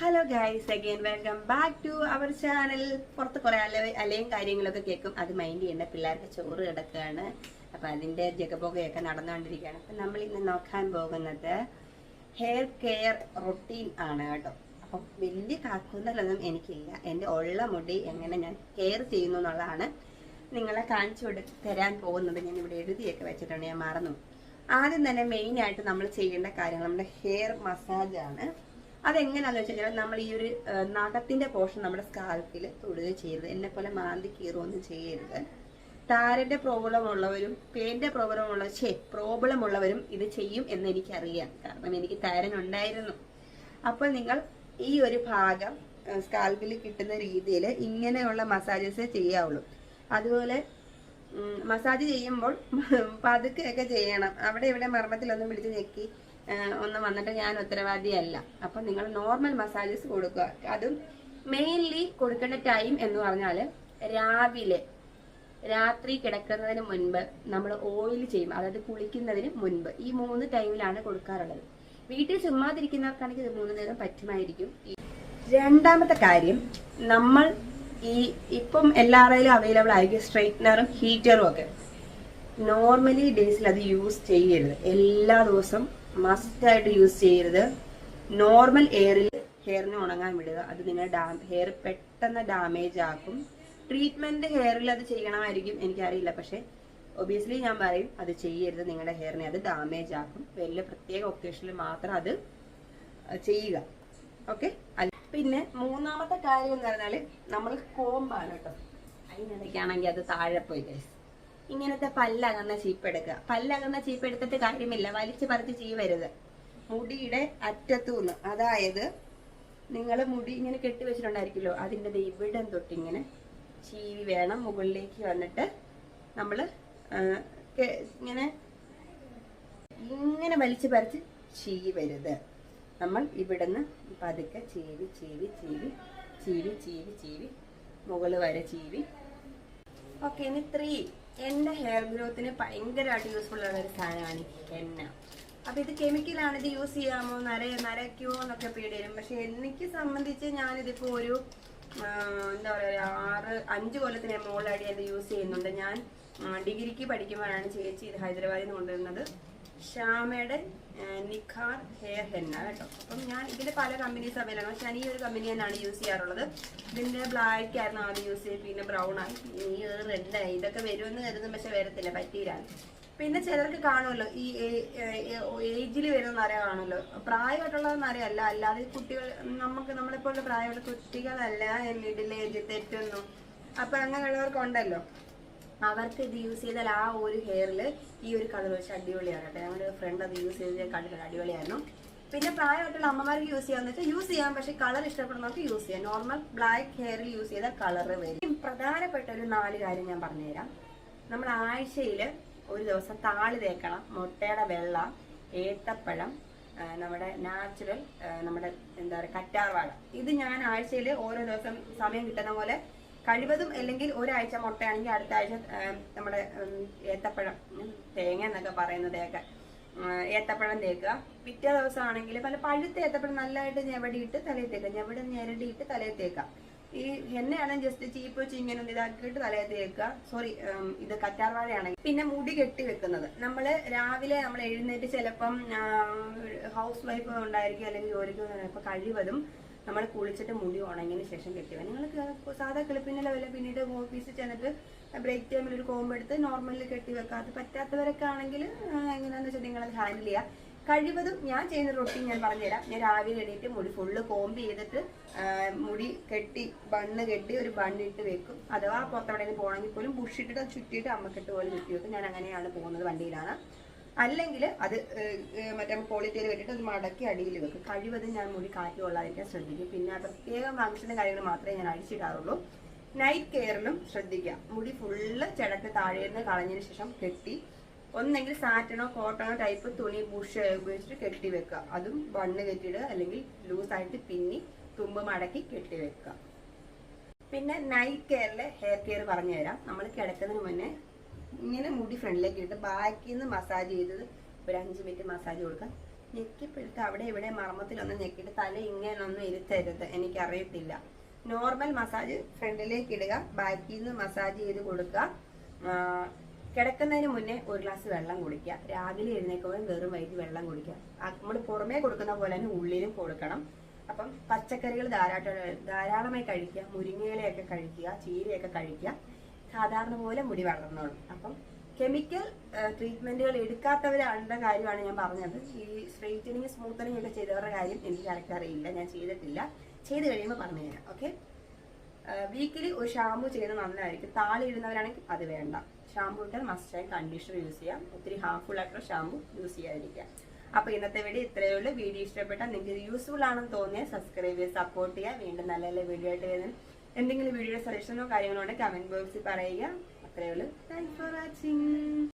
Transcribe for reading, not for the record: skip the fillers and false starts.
Hello guys, again welcome back to our channel. പുറത്ത് കുറെ അലയും കാര്യങ്ങളൊക്കെ കേൾക്കും, അത് മൈൻഡ് ചെയ്യേണ്ട. പിള്ളേർക്ക് ചോറ് കിടക്കുകയാണ്, അപ്പൊ അതിന്റെ ജഗബോഗയൊക്കെ നടന്നുകൊണ്ടിരിക്കുകയാണ്. അപ്പൊ നമ്മൾ ഇന്ന് നോക്കാൻ പോകുന്നത് ഹെയർ കെയർ റൊട്ടീൻ ആണ് കേട്ടോ. അപ്പം വലിയ കാക്കുന്നതൊന്നും എനിക്കില്ല, എൻ്റെ ഉള്ള മുടി എങ്ങനെ ഞാൻ കെയർ ചെയ്യുന്നു എന്നുള്ളതാണ് നിങ്ങളെ കാണിച്ചു തരാൻ പോകുന്നത്. ഞാൻ ഇവിടെ എഴുതിയൊക്കെ വെച്ചിട്ടുണ്ട്, ഞാൻ മറന്നു. ആദ്യം തന്നെ മെയിനായിട്ട് നമ്മൾ ചെയ്യേണ്ട കാര്യങ്ങൾ നമ്മുടെ ഹെയർ മസാജാണ്. അതെങ്ങനെയാണെന്ന് വെച്ച് കഴിഞ്ഞാൽ നമ്മൾ ഈ ഒരു നഖത്തിന്റെ പോർഷൻ നമ്മുടെ സ്കാൽപ്പിൽ തൊടുകയും ചെയ്യരുത്. എന്നെ പോലെ മാന്തി കീറുകയൊന്നും ചെയ്യരുത്. താരന്റെ പ്രോബ്ലം ഉള്ളവരും പേന്റെ പ്രോബ്ലം ഉള്ളവരും ഇത് ചെയ്യും എന്ന് എനിക്കറിയാം, കാരണം എനിക്ക് താരൻ ഉണ്ടായിരുന്നു. അപ്പോൾ നിങ്ങൾ ഈ ഒരു ഭാഗം സ്കാൽപ്പിൽ കിട്ടുന്ന രീതിയിൽ ഇങ്ങനെയുള്ള മസാജസ് ചെയ്യാവുള്ളൂ. അതുപോലെ മസാജ് ചെയ്യുമ്പോൾ പതുക്കെയൊക്കെ ചെയ്യണം. അവിടെ ഇവിടെ മർമ്മത്തിലൊന്നും പിടിച്ച് ഞെക്കി ഒന്നും വന്നിട്ട് ഞാൻ ഉത്തരവാദിയല്ല. അപ്പം നിങ്ങൾ നോർമൽ മസാജസ് കൊടുക്കുക. അതും മെയിൻലി കൊടുക്കേണ്ട ടൈം എന്ന് പറഞ്ഞാൽ രാത്രി കിടക്കുന്നതിന് മുൻപ് നമ്മൾ ഓയിൽ ചെയ്യും, അതായത് കുളിക്കുന്നതിന് മുൻപ്. ഈ 3 ടൈമിലാണ് കൊടുക്കാറുള്ളത്. വീട്ടിൽ ചുമ്മാതിരിക്കുന്നവർക്കാണെങ്കിൽ ഇത് 3 നേരം പറ്റുമായിരിക്കും. രണ്ടാമത്തെ കാര്യം, നമ്മൾ ഇപ്പം എല്ലാവരുടെയും അവൈലബിൾ ആയിരിക്കും സ്ട്രെയിറ്റ്നറും ഹീറ്ററും ഒക്കെ. നോർമലി ഡേയ്സിൽ അത് യൂസ് ചെയ്യരുത്. എല്ലാ ദിവസവും മസ്റ്റായിട്ട് യൂസ് ചെയ്യരുത്. നോർമൽ എയറിൽ ഹെയറിനെ ഉണങ്ങാൻ വിടുക. അത് നിങ്ങളുടെ ഹെയർ പെട്ടെന്ന് ഡാമേജ് ആക്കും. ട്രീറ്റ്മെന്റ് ഹെയറിൽ അത് ചെയ്യണമായിരിക്കും, എനിക്കറിയില്ല. പക്ഷെ ഒബിയസ്ലി ഞാൻ പറയും, അത് ചെയ്യരുത്. നിങ്ങളുടെ ഹെയറിനെ അത് ഡാമേജ് ആക്കും. വലിയ പ്രത്യേക ഒക്കേഷനിൽ മാത്രം അത് ചെയ്യുക, ഓക്കെ. പിന്നെ മൂന്നാമത്തെ കാര്യം എന്ന് പറഞ്ഞാൽ നമ്മൾ കോമ്പാണ് കേട്ടോ. അതിനിടയ്ക്കാണെങ്കിൽ അത് താഴെ പോയി ഗൈസ്. ഇങ്ങനത്തെ പല്ലകന്ന ചീപ്പെടുക്കുക. പല്ലകന്ന ചീപ്പ് എടുത്തിട്ട് കാര്യമില്ല, വലിച്ചു പറിച്ച് ചെയ്യരുത്. മുടിയുടെ അറ്റത്തുനിന്ന്, അതായത് നിങ്ങൾ മുടി ഇങ്ങനെ കെട്ടിവെച്ചിട്ടുണ്ടായിരിക്കുമല്ലോ, അതിൻ്റെ ഇവിടം തൊട്ടിങ്ങനെ ചീവി വേണം മുകളിലേക്ക് വന്നിട്ട് നമ്മൾ ഇങ്ങനെ വലിച്ചു പറിച്ച് ചീവരുത്. നമ്മൾ ഇവിടുന്ന് പതുക്കെ ചീവി ചീവി ചീവി ചീവി ചീവി ചീവി മുകളിൽ വരെ ചീവി. ഓക്കെ. ഇനി 3, എൻ്റെ ഹെയർ ഗ്രോത്തിന് ഭയങ്കരമായിട്ട് യൂസ്ഫുൾ ഉള്ള ഒരു സാധനമാണ് എണ്ണ. അപ്പം ഇത് കെമിക്കലാണ്, ഇത് യൂസ് ചെയ്യാമോ, നരയ്ക്കുമോ എന്നൊക്കെ പേടി വരും. പക്ഷെ എനിക്ക് സംബന്ധിച്ച് ഞാനിതിപ്പോൾ ഒരു എന്താ പറയുക 5 കൊല്ലത്തിന് മുകളിലായിട്ട് ഇത് യൂസ് ചെയ്യുന്നുണ്ട്. ഞാൻ ഡിഗ്രിക്ക് പഠിക്കുമ്പോഴാണ് ചേച്ചി ഇത് ഹൈദരാബാദിൽ നിന്ന് കൊണ്ടുവരുന്നത്. ഷാമയുടെ നിഖാർ ഹെയർ ഹെന്ന കേട്ടോ. അപ്പം ഞാൻ ഇതിന്റെ പല കമ്പനീസ് അവൈലബിൾ, പക്ഷെ ഞാൻ ഈ ഒരു കമ്പനി തന്നെയാണ് യൂസ് ചെയ്യാറുള്ളത്. ഇതിന്റെ ബ്ലാക്ക് ആയിരുന്നു ആദ്യം യൂസ് ചെയ്ത്, പിന്നെ ബ്രൗൺ ആയി, പിന്നെ ഈ റെഡായി. ഇതൊക്കെ വരുമെന്ന് കരുതും, പക്ഷെ വരത്തില്ല, പറ്റിയില്ല. പിന്നെ ചിലർക്ക് കാണുമല്ലോ ഈ ഏജിൽ വരുന്ന നര കാണുമല്ലോ. പ്രായമായിട്ടുള്ള നരയല്ല, അല്ലാതെ കുട്ടികൾ, നമ്മളിപ്പോൾ പ്രായമുള്ള കുട്ടികളല്ല, മിഡിൽ ഏജ് തെറ്റൊന്നും. അപ്പൊ അങ്ങനെയുള്ളവർക്കുണ്ടല്ലോ, അവർക്ക് ഇത് യൂസ് ചെയ്താൽ ആ ഒരു ഹെയറിൽ ഈ ഒരു കളർ വെച്ച് അടിപൊളിയാണ് കേട്ടോ. ഞങ്ങളുടെ ഫ്രണ്ട് അത് യൂസ് ചെയ്ത് കണ്ടിട്ടുണ്ട്, അടിപൊളിയായിരുന്നു. പിന്നെ പ്രായമായിട്ടുള്ള അമ്മമാർക്ക് യൂസ് ചെയ്യാന്ന് വെച്ചാൽ യൂസ് ചെയ്യാം, പക്ഷെ കളർ ഇഷ്ടപ്പെടുന്നവർക്ക് യൂസ് ചെയ്യാം. നോർമൽ ബ്ലാക്ക് ഹെയറിൽ യൂസ് ചെയ്താൽ കളർ വരും. പ്രധാനപ്പെട്ട ഒരു 4 കാര്യം ഞാൻ പറഞ്ഞുതരാം. നമ്മൾ ആഴ്ചയിൽ ഒരു ദിവസം താളി തേക്കണം. മുട്ടയുടെ വെള്ള, ഏത്തപ്പഴം, നമ്മുടെ നാച്ചുറൽ, നമ്മുടെ എന്താ പറയുക കറ്റാർവാഴ. ഇത് ഞാൻ ആഴ്ചയിൽ ഓരോ ദിവസം സമയം കിട്ടുന്ന പോലെ കഴിവതും, അല്ലെങ്കിൽ ഒരാഴ്ച മുട്ടയാണെങ്കിൽ അടുത്ത ആഴ്ച നമ്മുടെ ഏത്തപ്പഴം, തേങ്ങ എന്നൊക്കെ പറയുന്നതൊക്കെ ഏത്തപ്പഴം തേക്കുക. പിറ്റേ ദിവസം ആണെങ്കിൽ പഴുത്ത ഏത്തപ്പഴം നല്ലതായിട്ട് ഞെവടിയിട്ട് തലയിൽ തേക്കുക. ഞെരടിയിട്ട് തലയിൽ തേക്കുക. ഈ എണ്ണയാണെങ്കിൽ ജസ്റ്റ് ചീപ്പ് വെച്ച് ഇങ്ങനെ ഇതാക്കിയിട്ട് തലയിൽ തേക്കുക. സോറി, ഇത് കറ്റാർവാഴയാണെങ്കിൽ. പിന്നെ മുടി കെട്ടി വെക്കുന്നത്, നമ്മൾ രാവിലെ നമ്മൾ എഴുന്നേറ്റ് ചിലപ്പം ഹൗസ് വൈഫ് ഉണ്ടായിരിക്കും, അല്ലെങ്കിൽ ജോലിക്ക് പോകുന്നപ്പോൾ കഴിവതും നമ്മൾ കുളിച്ചിട്ട് മുടി ഉണങ്ങിയതിന് ശേഷം കെട്ടിവ. നിങ്ങൾ സാധാ കിളിപ്പിന്നല വല്ല പിന്നീട് ഓഫീസിൽ ചെന്നിട്ട് ബ്രേക്ക് ടൈമിൽ ഒരു കോമ്പെടുത്ത് നോർമലിൽ കെട്ടി വെക്കുക. അത് പറ്റാത്തവരൊക്കെ ആണെങ്കിൽ എങ്ങനെയാണെന്ന് വെച്ചാൽ നിങ്ങളത് ഹാൻഡിൽ ചെയ്യുക. കഴിവതും ഞാൻ ചെയ്യുന്ന റൊട്ടീൻ ഞാൻ പറഞ്ഞുതരാം. ഞാൻ രാവിലെ എണീറ്റ് മുടി ഫുള്ള് കോമ്പ് ചെയ്തിട്ട് മുടി കെട്ടി ബണ്ണ് കെട്ടി ഒരു ബണ്ണിട്ട് വെക്കും. അഥവാ പുറത്തെവിടെയെങ്കിലും പോകണമെങ്കിൽ പോലും ബുഷിട്ടിട്ട് ചുറ്റിയിട്ട് അമ്മക്കെട്ട് പോലെ ചുറ്റി വെക്കും. ഞാൻ അങ്ങനെയാണ് പോകുന്നത്, വണ്ടിയിലാണ്. അല്ലെങ്കിൽ അത് മറ്റേ ക്വാളിറ്റിയിൽ വെട്ടിട്ട് അത് മടക്കി അടിയിൽ വെക്കും. കഴിവതും ഞാൻ മുടി കാറ്റ് കൊള്ളാതിരിക്കാൻ ശ്രദ്ധിക്കും. പിന്നെ പ്രത്യേകം ഫംഗ്ഷൻ്റെ കാര്യങ്ങൾ മാത്രമേ ഞാൻ അഴിച്ചിടാറുള്ളൂ. നൈറ്റ് കെയറിലും ശ്രദ്ധിക്കുക. മുടി ഫുള്ള് ചിടക്ക് താഴേന്ന് കളഞ്ഞതിന് ശേഷം കെട്ടി, ഒന്നെങ്കിൽ സാറ്റനോ കോട്ടണോ ടൈപ്പ് തുണി ബുഷ് ഉപയോഗിച്ചിട്ട് കെട്ടി വെക്കുക. അതും ബണ്ണ് കെട്ടിയിടുക, അല്ലെങ്കിൽ ലൂസായിട്ട് പിന്നി തുമ്പ് മടക്കി കെട്ടി വെക്കുക. പിന്നെ നൈറ്റ് കെയറിലെ ഹെയർ കെയർ പറഞ്ഞു തരാം. നമ്മൾ കിടക്കുന്നതിന് മുന്നേ ഇങ്ങനെ മുടി ഫ്രണ്ടിലേക്ക് ഇട്ട് ബാക്കിൽ നിന്ന് മസാജ് ചെയ്തത് ഒരു 5 മിനിറ്റ് മസാജ് കൊടുക്കാം. ഞെക്കിപ്പിടുത്ത് അവിടെ ഇവിടെ മർമ്മത്തിലൊന്നും ഞെക്കിയിട്ട് തല ഇങ്ങനൊന്നും ഇരുത്തരുത്, എനിക്കറിയത്തില്ല. നോർമൽ മസാജ് ഫ്രണ്ടിലേക്ക് ഇടുക, ബാക്കിൽ നിന്ന് മസാജ് ചെയ്ത് കൊടുക്കുക. കിടക്കുന്നതിന് മുന്നേ ഒരു ഗ്ലാസ് വെള്ളം കുടിക്കുക. രാവിലെ എഴുന്നേൽക്കുമ്പോൾ വെറും വയറ്റിൽ വെള്ളം കുടിക്കുക. നമ്മൾ പുറമേ കൊടുക്കുന്ന പോലെ തന്നെ ഉള്ളിലും കൊടുക്കണം. അപ്പം പച്ചക്കറികൾ ധാരാളമായി കഴിക്കുക. മുരിങ്ങയിലയൊക്കെ കഴിക്കുക, ചീരയൊക്കെ കഴിക്കുക. സാധാരണ പോലെ മുടി വളർന്നോളും. അപ്പം കെമിക്കൽ ട്രീറ്റ്മെന്റുകൾ എടുക്കാത്തവരുടെ കാര്യമാണ് ഞാൻ പറഞ്ഞത്. ഈ സ്ട്രെയിറ്റനിങ് സ്മൂത്തനിങ് ഒക്കെ ചെയ്തവരുടെ കാര്യം എനിക്ക് കറക്റ്റ് അറിയില്ല, ഞാൻ ചെയ്തിട്ടില്ല. ചെയ്ത് കഴിയുമ്പോൾ പറഞ്ഞു തരാം. ഓക്കെ, വീക്കിലി ഒരു ഷാമ്പു ചെയ്യുന്നത് നല്ലതായിരിക്കും. താളി ഇടുന്നവരാണെങ്കിൽ അത് വേണ്ട. ഷാമ്പു ഇട്ടാൽ മസ്റ്റായി കണ്ടീഷണർ യൂസ് ചെയ്യാം. ഒത്തിരി ഹാർംഫുൾ ആയിട്ടുള്ള ഷാമ്പു യൂസ് ചെയ്യാതിരിക്കാം. അപ്പോൾ ഇന്നത്തെ വീഡിയോ ഇത്രയേ ഉള്ളൂ. വീഡിയോ ഇഷ്ടപ്പെട്ടാൽ നിങ്ങൾക്ക് യൂസ്ഫുൾ ആണെന്ന് തോന്നിയാൽ സബ്സ്ക്രൈബ് ചെയ്ത് സപ്പോർട്ട് ചെയ്യുക. വീണ്ടും നല്ല നല്ല വീഡിയോ ആയിട്ട് വരുന്നത്. എന്തെങ്കിലും വീഡിയോ സജഷനോ കാര്യങ്ങളോ ഉണ്ടെങ്കിൽ കമന്റ് ബോക്സിൽ പറയുക. അത്രയേ ഉള്ളൂ. Thanks for watching.